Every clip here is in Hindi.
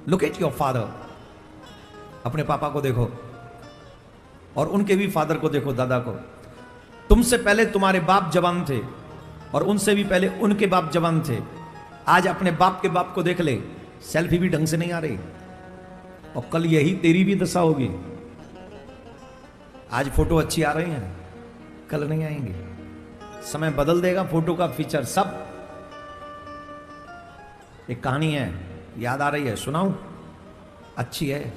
लुक एट योर फादर, अपने पापा को देखो और उनके भी फादर को देखो, दादा को। तुमसे पहले तुम्हारे बाप जवान थे और उनसे भी पहले उनके बाप जवान थे। आज अपने बाप के बाप को देख ले, सेल्फी भी ढंग से नहीं आ रही और कल यही तेरी भी दशा होगी। आज फोटो अच्छी आ रही हैं, कल नहीं आएंगे। समय बदल देगा फोटो का फीचर सब। एक कहानी है, याद आ रही है, सुनाऊं? अच्छी है,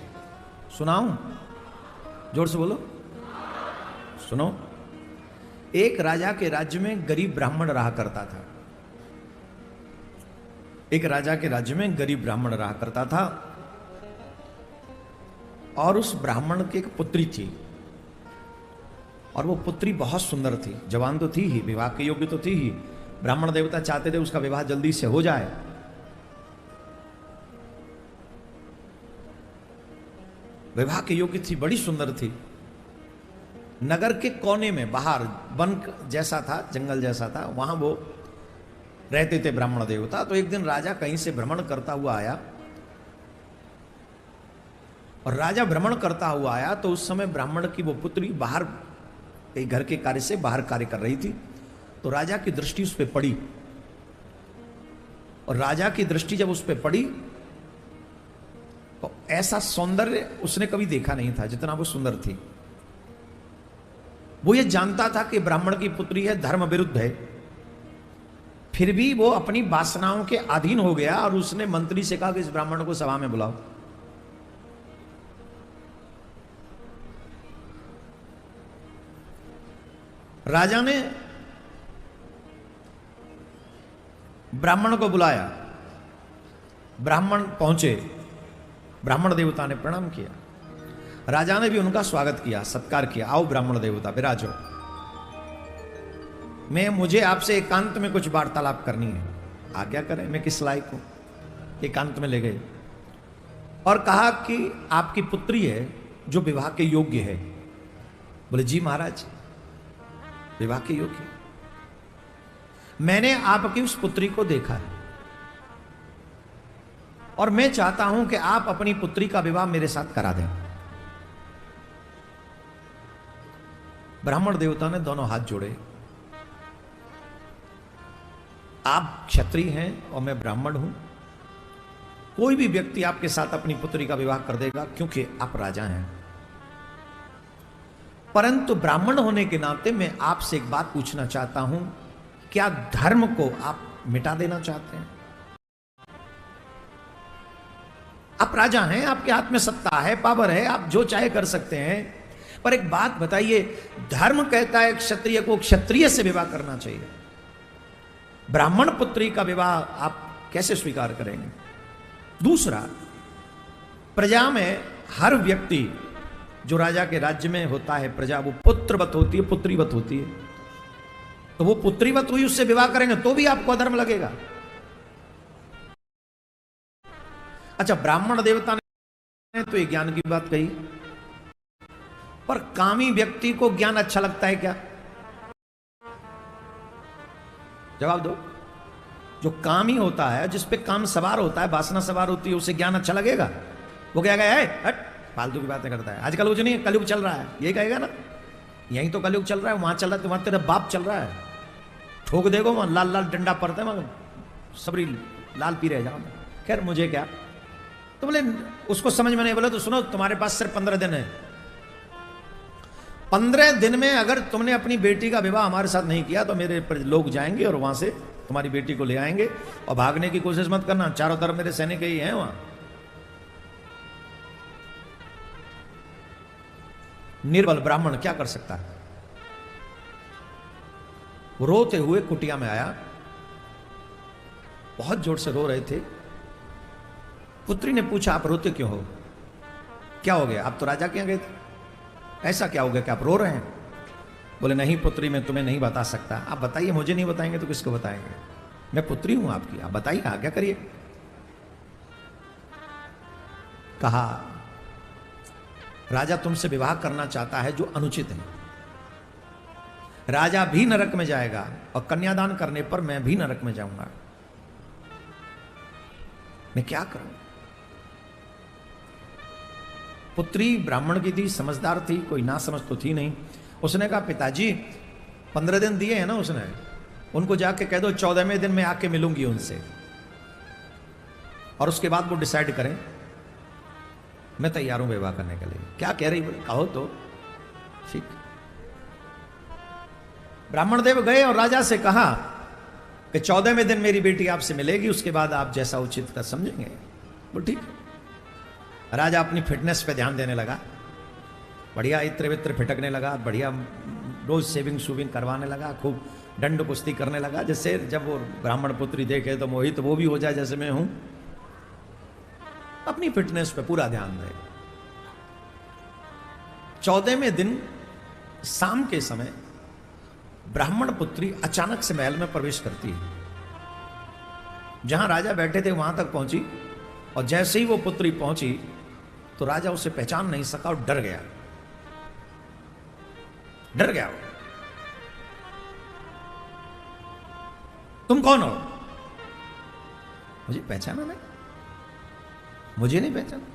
सुनाऊं? जोर से बोलो, सुनो। एक राजा के राज्य में गरीब ब्राह्मण रहा करता था। एक राजा के राज्य में गरीब ब्राह्मण रहा करता था और उस ब्राह्मण की एक पुत्री थी और वो पुत्री बहुत सुंदर थी, जवान तो थी ही, विवाह के योग्य तो थी ही। ब्राह्मण देवता चाहते थे उसका विवाह जल्दी से हो जाए। विवाह के योग्य थी, बड़ी सुंदर थी। नगर के कोने में बाहर वन जैसा था, जंगल जैसा था, वहां वो रहते थे ब्राह्मण देवता। तो एक दिन राजा कहीं से भ्रमण करता हुआ आया और राजा भ्रमण करता हुआ आया तो उस समय ब्राह्मण की वो पुत्री बाहर कहीं घर के कार्य से बाहर कार्य कर रही थी। तो राजा की दृष्टि उस पर पड़ी और राजा की दृष्टि जब उस पर पड़ी तो ऐसा सौंदर्य उसने कभी देखा नहीं था जितना वो सुंदर थी। वो ये जानता था कि ब्राह्मण की पुत्री है, धर्म विरुद्ध है, फिर भी वो अपनी वासनाओं के अधीन हो गया और उसने मंत्री से कहा कि इस ब्राह्मण को सभा में बुलाओ। राजा ने ब्राह्मण को बुलाया, ब्राह्मण पहुंचे, ब्राह्मण देवता ने प्रणाम किया, राजा ने भी उनका स्वागत किया, सत्कार किया। आओ ब्राह्मण देवता विराजो, मुझे आपसे एकांत में कुछ वार्तालाप करनी है, आज्ञा करें, मैं किस लायक हूं। एकांत में ले गए और कहा कि आपकी पुत्री है जो विवाह के योग्य है। बोले जी महाराज, विवाह के योग्य। मैंने आपकी उस पुत्री को देखा है और मैं चाहता हूं कि आप अपनी पुत्री का विवाह मेरे साथ करा दें। ब्राह्मण देवता ने दोनों हाथ जोड़े, आप क्षत्रिय हैं और मैं ब्राह्मण हूं, कोई भी व्यक्ति आपके साथ अपनी पुत्री का विवाह कर देगा क्योंकि आप राजा हैं। परंतु ब्राह्मण होने के नाते मैं आपसे एक बात पूछना चाहता हूं, क्या धर्म को आप मिटा देना चाहते हैं? आप राजा हैं, आपके हाथ में सत्ता है, पावर है, आप जो चाहे कर सकते हैं। पर एक बात बताइए, धर्म कहता है क्षत्रिय को क्षत्रिय से विवाह करना चाहिए, ब्राह्मण पुत्री का विवाह आप कैसे स्वीकार करेंगे? दूसरा, प्रजा में हर व्यक्ति जो राजा के राज्य में होता है, प्रजा वो पुत्रवत होती है, पुत्रीवत होती है। तो वो पुत्रीवत हुई, उससे विवाह करेंगे तो भी आपको अधर्म लगेगा। अच्छा, ब्राह्मण देवता ने तो ये ज्ञान की बात कही, पर कामी व्यक्ति को ज्ञान अच्छा लगता है क्या? जवाब दो। जो कामी होता है, जिस पे काम सवार होता है, वासना सवार होती है, उसे ज्ञान अच्छा लगेगा? वो क्या कहेगा, हट फालतू की बातें करता है, आजकल कुछ नहीं, कलयुग चल रहा है, यही कहेगा ना। यही तो कलयुग चल रहा है, वहां चल रहा है, तुम्हारा तेरा बाप चल रहा है, ठोक देगो वहां, लाल लाल डंडा पड़ता है वहां, सबरी लाल पी रहे जाओ। खैर मुझे क्या, तो बोले उसको समझ में नहीं। बोले तो सुनो, तुम्हारे पास सिर्फ 15 दिन है, 15 दिन में अगर तुमने अपनी बेटी का विवाह हमारे साथ नहीं किया तो मेरे लोग जाएंगे और वहां से तुम्हारी बेटी को ले आएंगे, और भागने की कोशिश मत करना, चारों तरफ मेरे सैनिक ही हैं वहां। निर्बल ब्राह्मण क्या कर सकता है? वो रोते हुए कुटिया में आया, बहुत जोर से रो रहे थे। पुत्री ने पूछा, आप रोते क्यों हो? क्या हो गया? आप तो राजा के यहां गए थे, ऐसा क्या हो गया कि आप रो रहे हैं? बोले नहीं पुत्री, मैं तुम्हें नहीं बता सकता। आप बताइए, मुझे नहीं बताएंगे तो किसको बताएंगे? मैं पुत्री हूं आपकी, आप बताइए, आज्ञा करिए। कहा, राजा तुमसे विवाह करना चाहता है जो अनुचित है। राजा भी नरक में जाएगा और कन्यादान करने पर मैं भी नरक में जाऊंगा, मैं क्या करूं? पुत्री ब्राह्मण की थी, समझदार थी, कोई ना समझ तो थी नहीं। उसने कहा पिताजी 15 दिन दिए हैं ना उसने, उनको जाके कह दो 14वें दिन में आके मिलूंगी उनसे, और उसके बाद वो डिसाइड करें। मैं तैयार हूं विवाह करने के लिए। क्या कह रही, बोले कहो तो ठीक। ब्राह्मण देव गए और राजा से कहा कि 14वें दिन मेरी बेटी आपसे मिलेगी, उसके बाद आप जैसा उचित का समझेंगे। बोल ठीक। राजा अपनी फिटनेस पे ध्यान देने लगा, बढ़िया इत्र वित्र फिटकने लगा, बढ़िया रोज सेविंग शूविंग करवाने लगा, खूब दंड कुश्ती करने लगा, जिससे जब वो ब्राह्मण पुत्री देखे तो मोहित वो भी हो जाए जैसे मैं हूं। अपनी फिटनेस पे पूरा ध्यान दे। 14वें दिन शाम के समय ब्राह्मण पुत्री अचानक से महल में प्रवेश करती है। जहां राजा बैठे थे वहां तक पहुंची, और जैसे ही वो पुत्री पहुंची तो राजा उसे पहचान नहीं सका और डर गया। डर गया वो। तुम कौन हो? मुझे पहचाना नहीं? मुझे नहीं पहचाना?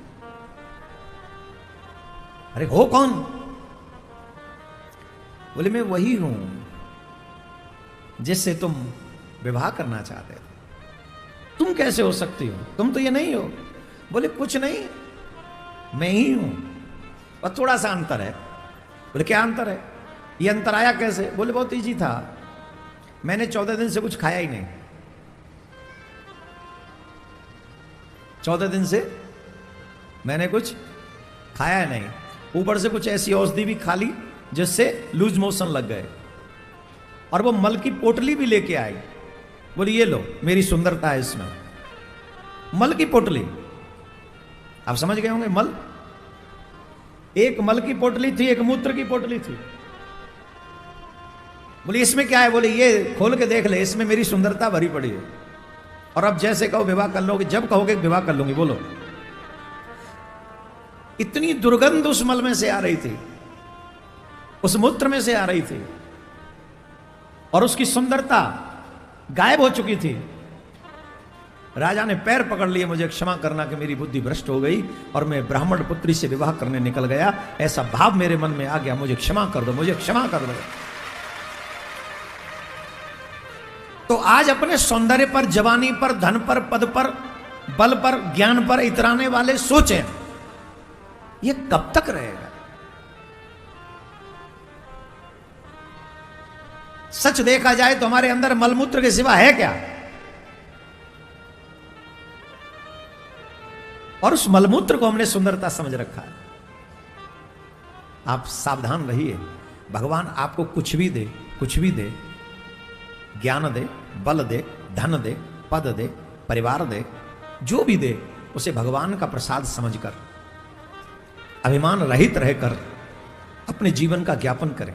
अरे हो कौन? बोले मैं वही हूं जिससे तुम विवाह करना चाहते थे। तुम कैसे हो सकती हो? तुम तो ये नहीं हो। बोले कुछ नहीं, मैं ही हूं, और थोड़ा सा अंतर है। बोले क्या अंतर है? ये अंतर आया कैसे? बोले बहुत इजी था, मैंने 14 दिन से कुछ खाया ही नहीं। 14 दिन से मैंने कुछ खाया नहीं, ऊपर से कुछ ऐसी औषधि भी खा ली जिससे लूज मोशन लग गए, और वो मल की पोटली भी लेके आई। बोले ये लो, मेरी सुंदरता है इसमें। मल की पोटली, आप समझ गए होंगे। मल, एक मल की पोटली थी, एक मूत्र की पोटली थी। बोले इसमें क्या है? बोले ये खोल के देख ले, इसमें मेरी सुंदरता भरी पड़ी है, और अब जैसे कहो विवाह कर लोगे, जब कहोगे विवाह कर लूंगी। बोलो। इतनी दुर्गंध उस मल में से आ रही थी, उस मूत्र में से आ रही थी, और उसकी सुंदरता गायब हो चुकी थी। राजा ने पैर पकड़ लिए, मुझे क्षमा करना कि मेरी बुद्धि भ्रष्ट हो गई और मैं ब्राह्मण पुत्री से विवाह करने निकल गया, ऐसा भाव मेरे मन में आ गया, मुझे क्षमा कर दो, मुझे क्षमा कर दो। तो आज अपने सौंदर्य पर, जवानी पर, धन पर, पद पर, बल पर, ज्ञान पर इतराने वाले सोचें, ये कब तक रहेगा? सच देखा जाए तो हमारे अंदर मलमूत्र के सिवा है क्या? और उस मलमूत्र को हमने सुंदरता समझ रखा है। आप सावधान रहिए, भगवान आपको कुछ भी दे, कुछ भी दे, ज्ञान दे, बल दे, धन दे, पद दे, परिवार दे, जो भी दे, उसे भगवान का प्रसाद समझकर अभिमान रहित रहकर अपने जीवन का ज्ञापन करें।